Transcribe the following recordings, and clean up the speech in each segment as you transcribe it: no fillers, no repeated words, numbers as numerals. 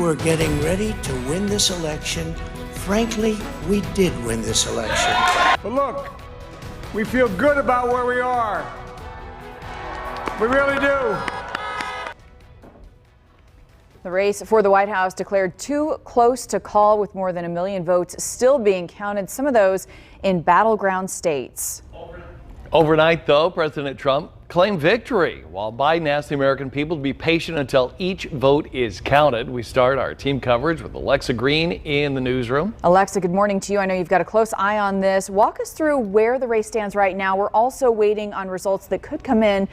were getting ready to win this election. Frankly, we did win this election. But look, we feel good about where we are. We really do. The race for the White House declared too close to call, with more than 1 million votes still being counted, some of those in battleground states. Overnight, though, President Trump claimed victory, while Biden asked the American people to be patient until each vote is counted. We start our team coverage with Alexa Green in the newsroom. Alexa, good morning to you. I know you've got a close eye on this. Walk us through where the race stands right now. We're also waiting on results that could come in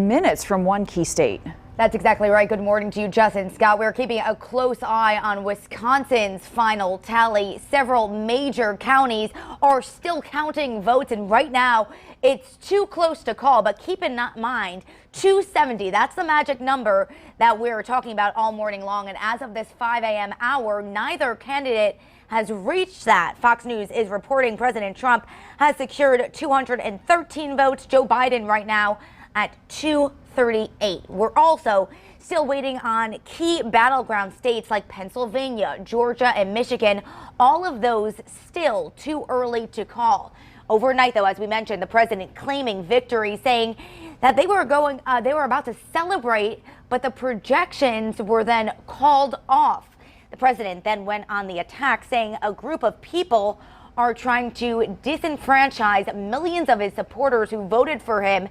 minutes from one key state. That's exactly right. Good morning to you, Justin. Scott, we're keeping a close eye on Wisconsin's final tally. Several major counties are still counting votes, and right now it's too close to call. But keep in mind, 270, that's the magic number that we're talking about all morning long. And as of this 5 a.m. hour, neither candidate has reached that. Fox News is reporting President Trump has secured 213 votes. Joe Biden right now at 238. We're also still waiting on key battleground states like Pennsylvania, Georgia, and Michigan. All of those still too early to call. Overnight, though, as we mentioned, the president claiming victory, saying that they were about to celebrate, but the projections were then called off. The president then went on the attack, saying a group of people are trying to disenfranchise millions of his supporters who voted for him,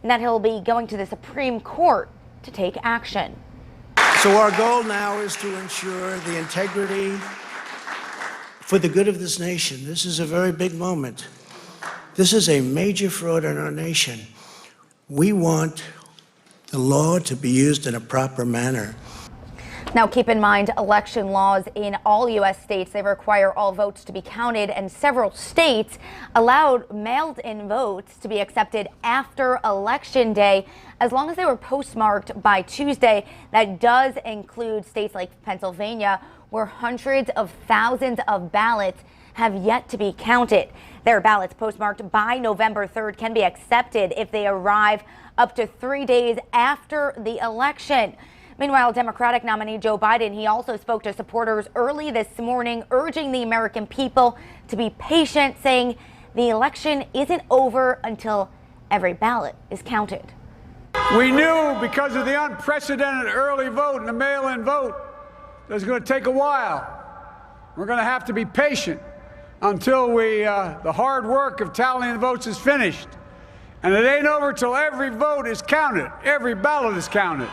and that he'll be going to the Supreme Court to take action. So our goal now is to ensure the integrity for the good of this nation. This is a very big moment. This is a major fraud in our nation. We want the law to be used in a proper manner. Now, keep in mind, election laws in all U.S. states, they require all votes to be counted, and several states allowed mailed-in votes to be accepted after Election Day, as long as they were postmarked by Tuesday. That does include states like Pennsylvania, where hundreds of thousands of ballots have yet to be counted. Their ballots postmarked by November 3rd can be accepted if they arrive up to 3 days after the election. Meanwhile, Democratic nominee Joe Biden, he also spoke to supporters early this morning, urging the American people to be patient, saying the election isn't over until every ballot is counted. We knew because of the unprecedented early vote and the mail-in vote that it was going to take a while. We're going to have to be patient until the hard work of tallying the votes is finished. And it ain't over till every vote is counted, every ballot is counted.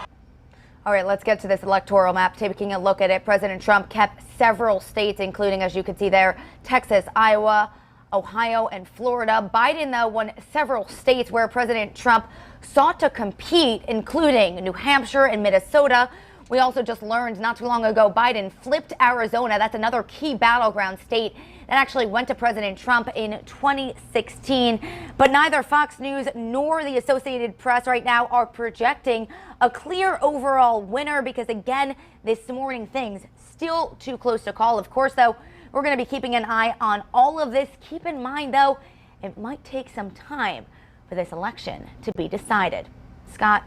All right, let's get to this electoral map. Taking a look at it, President Trump kept several states, including, as you can see there, Texas, Iowa, Ohio, and Florida. Biden, though, won several states where President Trump sought to compete, including New Hampshire and Minnesota. We also just learned not too long ago Biden flipped Arizona. That's another key battleground state that actually went to President Trump in 2016. But neither Fox News nor the Associated Press right now are projecting a clear overall winner, because, again, this morning things still too close to call. Of course, though, we're going to be keeping an eye on all of this. Keep in mind, though, it might take some time for this election to be decided. Scott?